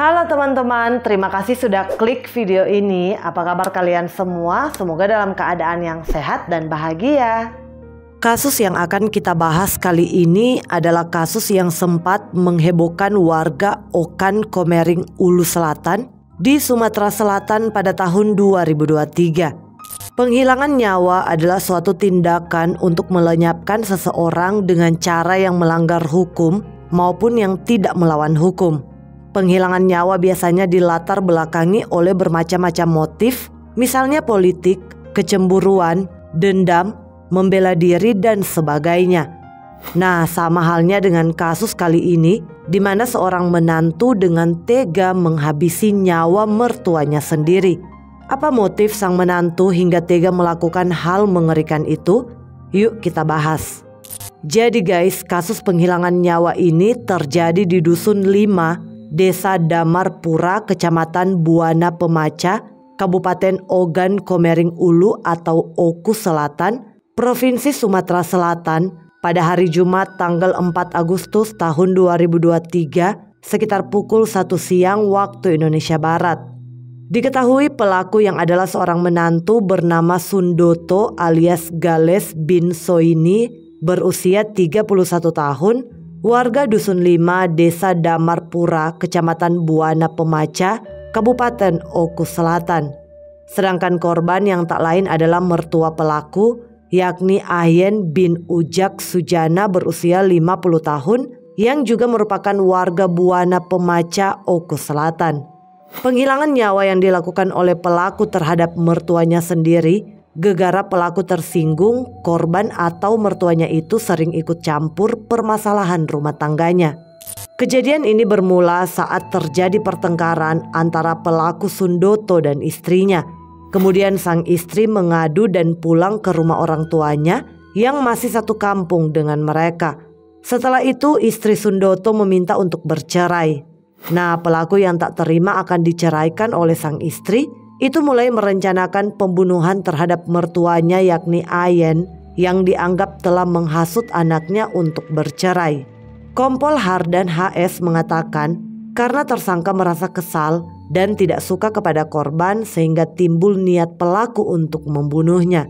Halo teman-teman, terima kasih sudah klik video ini. Apa kabar kalian semua? Semoga dalam keadaan yang sehat dan bahagia. Kasus yang akan kita bahas kali ini adalah kasus yang sempat menghebohkan warga Okan Komering Ulu Selatan di Sumatera Selatan pada tahun 2023. Penghilangan nyawa adalah suatu tindakan untuk melenyapkan seseorang dengan cara yang melanggar hukum maupun yang tidak melawan hukum. Penghilangan nyawa biasanya dilatar belakangi oleh bermacam-macam motif, misalnya politik, kecemburuan, dendam, membela diri, dan sebagainya. Nah, sama halnya dengan kasus kali ini, di mana seorang menantu dengan tega menghabisi nyawa mertuanya sendiri. Apa motif sang menantu hingga tega melakukan hal mengerikan itu? Yuk kita bahas. Jadi guys, kasus penghilangan nyawa ini terjadi di Dusun 5, Desa Damarpura, Kecamatan Buana Pemaca, Kabupaten Ogan Komering Ulu atau Oku Selatan, Provinsi Sumatera Selatan pada hari Jumat tanggal 4 Agustus tahun 2023 sekitar pukul 1 siang waktu Indonesia Barat. Diketahui pelaku yang adalah seorang menantu bernama Sundoto alias Gales bin Soini berusia 31 tahun, warga Dusun 5 Desa Damarpura, Kecamatan Buana Pemaca, Kabupaten Oku Selatan. Sedangkan korban yang tak lain adalah mertua pelaku, yakni Ayen bin Ujak Sujana berusia 50 tahun, yang juga merupakan warga Buana Pemaca, Oku Selatan. Penghilangan nyawa yang dilakukan oleh pelaku terhadap mertuanya sendiri gegara pelaku tersinggung korban atau mertuanya itu sering ikut campur permasalahan rumah tangganya. Kejadian ini bermula saat terjadi pertengkaran antara pelaku Sundoto dan istrinya. Kemudian sang istri mengadu dan pulang ke rumah orang tuanya yang masih satu kampung dengan mereka. Setelah itu istri Sundoto meminta untuk bercerai. Nah, pelaku yang tak terima akan diceraikan oleh sang istri itu mulai merencanakan pembunuhan terhadap mertuanya yakni Ayen yang dianggap telah menghasut anaknya untuk bercerai. Kompol Hardan HS mengatakan karena tersangka merasa kesal dan tidak suka kepada korban sehingga timbul niat pelaku untuk membunuhnya.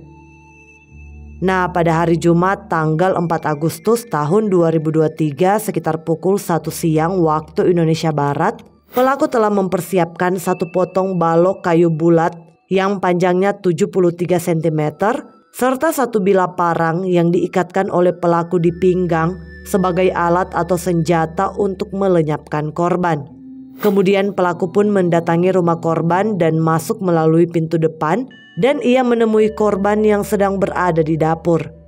Nah, pada hari Jumat tanggal 4 Agustus tahun 2023 sekitar pukul 1 siang waktu Indonesia Barat, pelaku telah mempersiapkan satu potong balok kayu bulat yang panjangnya 73 cm serta satu bilah parang yang diikatkan oleh pelaku di pinggang sebagai alat atau senjata untuk melenyapkan korban. Kemudian pelaku pun mendatangi rumah korban dan masuk melalui pintu depan dan ia menemui korban yang sedang berada di dapur.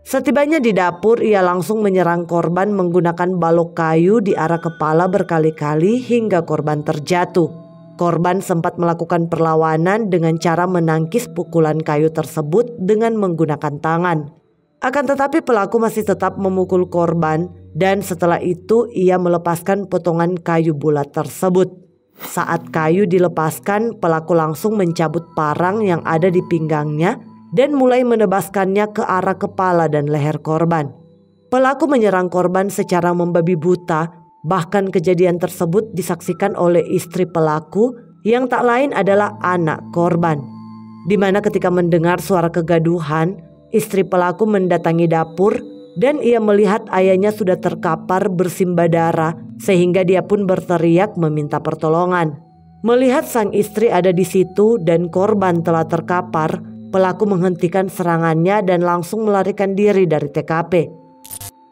Setibanya di dapur, ia langsung menyerang korban menggunakan balok kayu di arah kepala berkali-kali hingga korban terjatuh. Korban sempat melakukan perlawanan dengan cara menangkis pukulan kayu tersebut dengan menggunakan tangan. Akan tetapi pelaku masih tetap memukul korban dan setelah itu ia melepaskan potongan kayu bulat tersebut. Saat kayu dilepaskan, pelaku langsung mencabut parang yang ada di pinggangnya dan mulai menebaskannya ke arah kepala dan leher korban. Pelaku menyerang korban secara membabi buta, bahkan kejadian tersebut disaksikan oleh istri pelaku yang tak lain adalah anak korban. Di mana ketika mendengar suara kegaduhan, istri pelaku mendatangi dapur dan ia melihat ayahnya sudah terkapar bersimbah darah sehingga dia pun berteriak meminta pertolongan. Melihat sang istri ada di situ dan korban telah terkapar, pelaku menghentikan serangannya dan langsung melarikan diri dari TKP.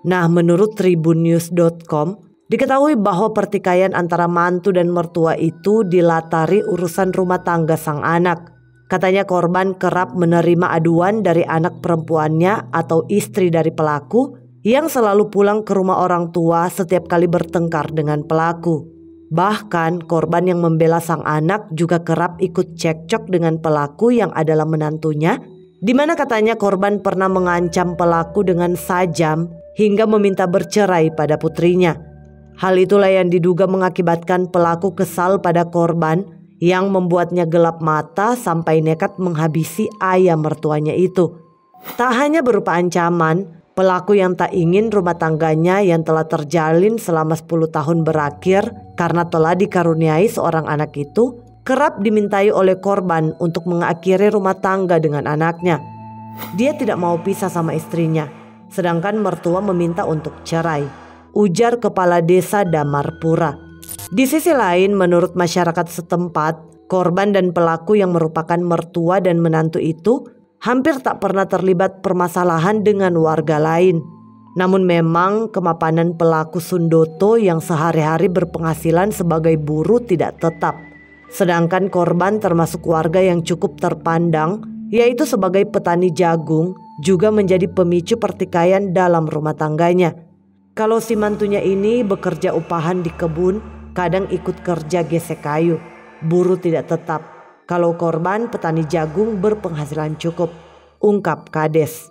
Nah, menurut tribunnews.com, diketahui bahwa pertikaian antara mantu dan mertua itu dilatari urusan rumah tangga sang anak. Katanya korban kerap menerima aduan dari anak perempuannya atau istri dari pelaku yang selalu pulang ke rumah orang tua setiap kali bertengkar dengan pelaku. Bahkan korban yang membela sang anak juga kerap ikut cekcok dengan pelaku yang adalah menantunya, di mana katanya korban pernah mengancam pelaku dengan sajam hingga meminta bercerai pada putrinya. Hal itulah yang diduga mengakibatkan pelaku kesal pada korban yang membuatnya gelap mata sampai nekat menghabisi ayah mertuanya itu. Tak hanya berupa ancaman, Pelaku yang tak ingin rumah tangganya yang telah terjalin selama 10 tahun berakhir karena telah dikaruniai seorang anak itu kerap dimintai oleh korban untuk mengakhiri rumah tangga dengan anaknya. Dia tidak mau pisah sama istrinya, sedangkan mertua meminta untuk cerai, ujar Kepala Desa Damarpura. Di sisi lain, menurut masyarakat setempat, korban dan pelaku yang merupakan mertua dan menantu itu hampir tak pernah terlibat permasalahan dengan warga lain. Namun memang kemapanan pelaku Sundoto yang sehari-hari berpenghasilan sebagai buruh tidak tetap. Sedangkan korban termasuk warga yang cukup terpandang, yaitu sebagai petani jagung, juga menjadi pemicu pertikaian dalam rumah tangganya. Kalau si mantunya ini bekerja upahan di kebun, kadang ikut kerja gesek kayu, buruh tidak tetap. Kalau korban petani jagung berpenghasilan cukup, ungkap Kades.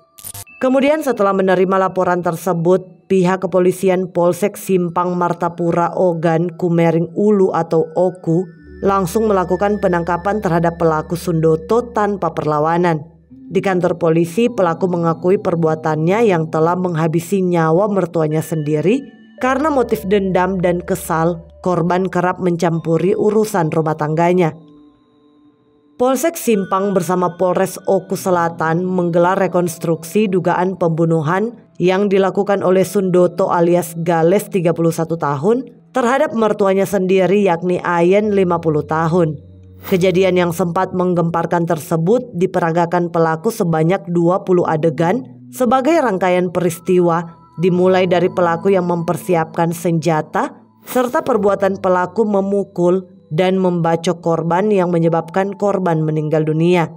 Kemudian setelah menerima laporan tersebut, pihak kepolisian Polsek Simpang Martapura Ogan Kumering Ulu atau Oku langsung melakukan penangkapan terhadap pelaku Sundoto tanpa perlawanan. Di kantor polisi, pelaku mengakui perbuatannya yang telah menghabisi nyawa mertuanya sendiri karena motif dendam dan kesal. Korban kerap mencampuri urusan rumah tangganya. Polsek Simpang bersama Polres Oku Selatan menggelar rekonstruksi dugaan pembunuhan yang dilakukan oleh Sundoto alias Gales 31 tahun terhadap mertuanya sendiri yakni Ayen 50 tahun. Kejadian yang sempat menggemparkan tersebut diperagakan pelaku sebanyak 20 adegan sebagai rangkaian peristiwa dimulai dari pelaku yang mempersiapkan senjata serta perbuatan pelaku memukul dan membacok korban yang menyebabkan korban meninggal dunia.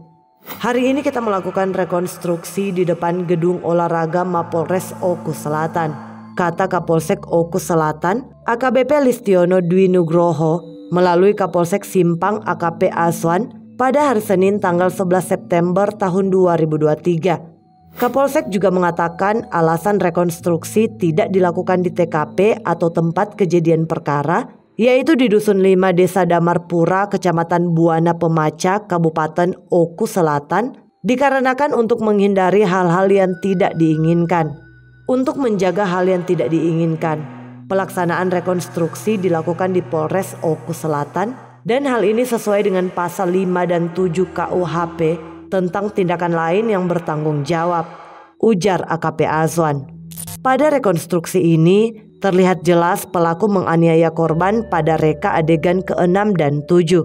Hari ini kita melakukan rekonstruksi di depan gedung olahraga Mapolres Oku Selatan, kata Kapolsek Oku Selatan AKBP Listiono Dwi Nugroho melalui Kapolsek Simpang AKP Aswan pada hari Senin tanggal 11 September tahun 2023. Kapolsek juga mengatakan alasan rekonstruksi tidak dilakukan di TKP atau tempat kejadian perkara, yaitu di Dusun 5 Desa Damarpura, Kecamatan Buana Pemaca, Kabupaten Oku Selatan, dikarenakan untuk menghindari hal-hal yang tidak diinginkan. Untuk menjaga hal yang tidak diinginkan, pelaksanaan rekonstruksi dilakukan di Polres Oku Selatan dan hal ini sesuai dengan pasal 5 dan 7 KUHP tentang tindakan lain yang bertanggung jawab, ujar AKP Azwan. Pada rekonstruksi ini, terlihat jelas pelaku menganiaya korban pada reka adegan ke-6 dan 7.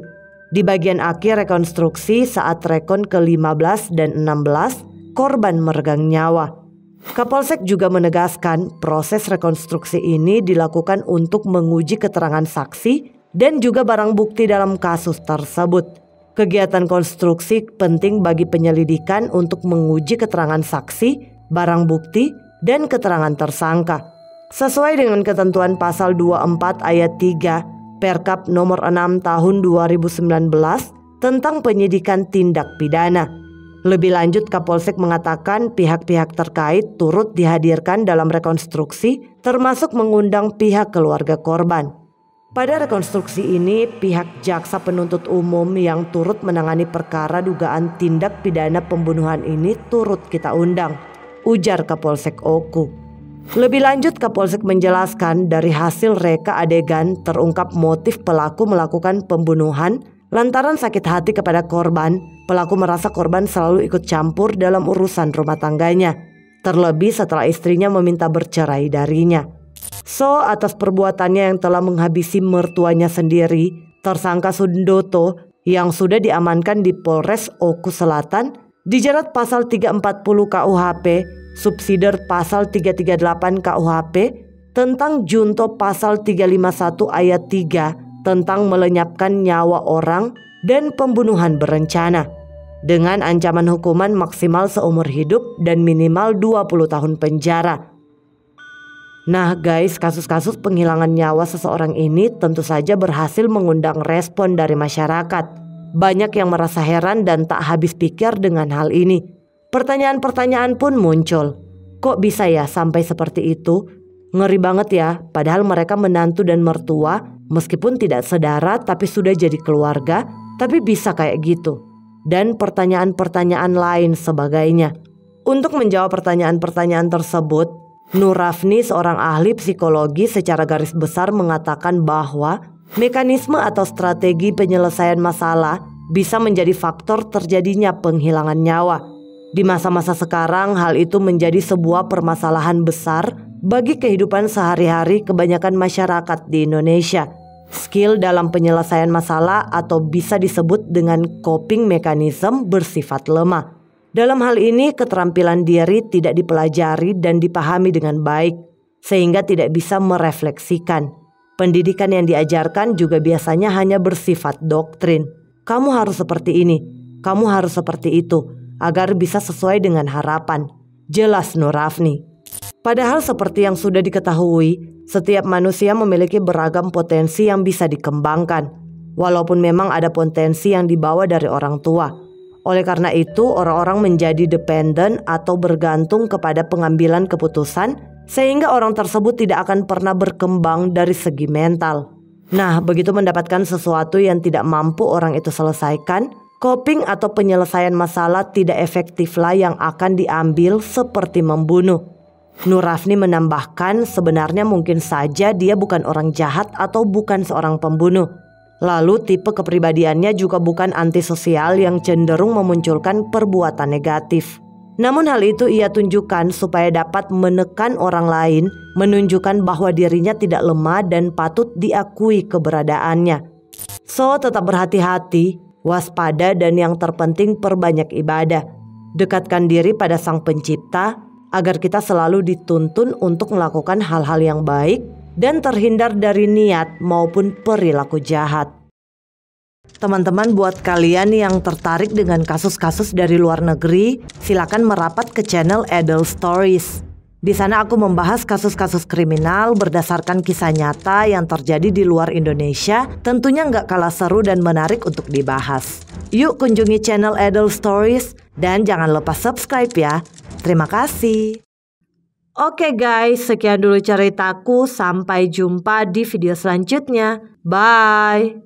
Di bagian akhir rekonstruksi saat rekon ke-15 dan 16, korban meregang nyawa. Kapolsek juga menegaskan proses rekonstruksi ini dilakukan untuk menguji keterangan saksi dan juga barang bukti dalam kasus tersebut. Kegiatan konstruksi penting bagi penyelidikan untuk menguji keterangan saksi, barang bukti, dan keterangan tersangka. Sesuai dengan ketentuan pasal 24 ayat 3 Perkap nomor 6 tahun 2019 tentang penyidikan tindak pidana. Lebih lanjut, Kapolsek mengatakan pihak-pihak terkait turut dihadirkan dalam rekonstruksi termasuk mengundang pihak keluarga korban. Pada rekonstruksi ini, pihak jaksa penuntut umum yang turut menangani perkara dugaan tindak pidana pembunuhan ini turut kita undang, ujar Kapolsek Oku. Lebih lanjut, Kapolsek menjelaskan dari hasil reka adegan terungkap motif pelaku melakukan pembunuhan lantaran sakit hati kepada korban. Pelaku merasa korban selalu ikut campur dalam urusan rumah tangganya, terlebih setelah istrinya meminta bercerai darinya. So, atas perbuatannya yang telah menghabisi mertuanya sendiri, tersangka Sundoto yang sudah diamankan di Polres Oku Selatan dijerat pasal 340 KUHP, subsider pasal 338 KUHP tentang junto pasal 351 ayat 3 tentang melenyapkan nyawa orang dan pembunuhan berencana dengan ancaman hukuman maksimal seumur hidup dan minimal 20 tahun penjara. Nah guys, kasus-kasus penghilangan nyawa seseorang ini tentu saja berhasil mengundang respon dari masyarakat. Banyak yang merasa heran dan tak habis pikir dengan hal ini. Pertanyaan-pertanyaan pun muncul. Kok bisa ya sampai seperti itu? Ngeri banget ya, padahal mereka menantu dan mertua, meskipun tidak sedara tapi sudah jadi keluarga, tapi bisa kayak gitu. Dan pertanyaan-pertanyaan lain sebagainya. Untuk menjawab pertanyaan-pertanyaan tersebut, Nur Rafni, seorang ahli psikologi, secara garis besar mengatakan bahwa mekanisme atau strategi penyelesaian masalah bisa menjadi faktor terjadinya penghilangan nyawa. Di masa-masa sekarang, hal itu menjadi sebuah permasalahan besar bagi kehidupan sehari-hari kebanyakan masyarakat di Indonesia. Skill dalam penyelesaian masalah atau bisa disebut dengan coping mechanism bersifat lemah. Dalam hal ini, keterampilan diri tidak dipelajari dan dipahami dengan baik, sehingga tidak bisa merefleksikan. Pendidikan yang diajarkan juga biasanya hanya bersifat doktrin. Kamu harus seperti ini, kamu harus seperti itu, agar bisa sesuai dengan harapan. Jelas Nur Rafni. Padahal seperti yang sudah diketahui, setiap manusia memiliki beragam potensi yang bisa dikembangkan. Walaupun memang ada potensi yang dibawa dari orang tua. Oleh karena itu, orang-orang menjadi dependen atau bergantung kepada pengambilan keputusan, sehingga orang tersebut tidak akan pernah berkembang dari segi mental. Nah, begitu mendapatkan sesuatu yang tidak mampu orang itu selesaikan, coping atau penyelesaian masalah tidak efektiflah yang akan diambil seperti membunuh. Nur Rafni menambahkan, sebenarnya mungkin saja dia bukan orang jahat atau bukan seorang pembunuh. Lalu tipe kepribadiannya juga bukan antisosial yang cenderung memunculkan perbuatan negatif. Namun hal itu ia tunjukkan supaya dapat menekan orang lain, menunjukkan bahwa dirinya tidak lemah dan patut diakui keberadaannya. So, tetap berhati-hati, waspada, dan yang terpenting perbanyak ibadah. Dekatkan diri pada Sang Pencipta agar kita selalu dituntun untuk melakukan hal-hal yang baik dan terhindar dari niat maupun perilaku jahat. Teman-teman, buat kalian yang tertarik dengan kasus-kasus dari luar negeri, silakan merapat ke channel Adele Stories. Di sana aku membahas kasus-kasus kriminal berdasarkan kisah nyata yang terjadi di luar Indonesia, tentunya nggak kalah seru dan menarik untuk dibahas. Yuk kunjungi channel Adele Stories dan jangan lupa subscribe ya. Terima kasih. Oke guys, sekian dulu ceritaku. Sampai jumpa di video selanjutnya. Bye.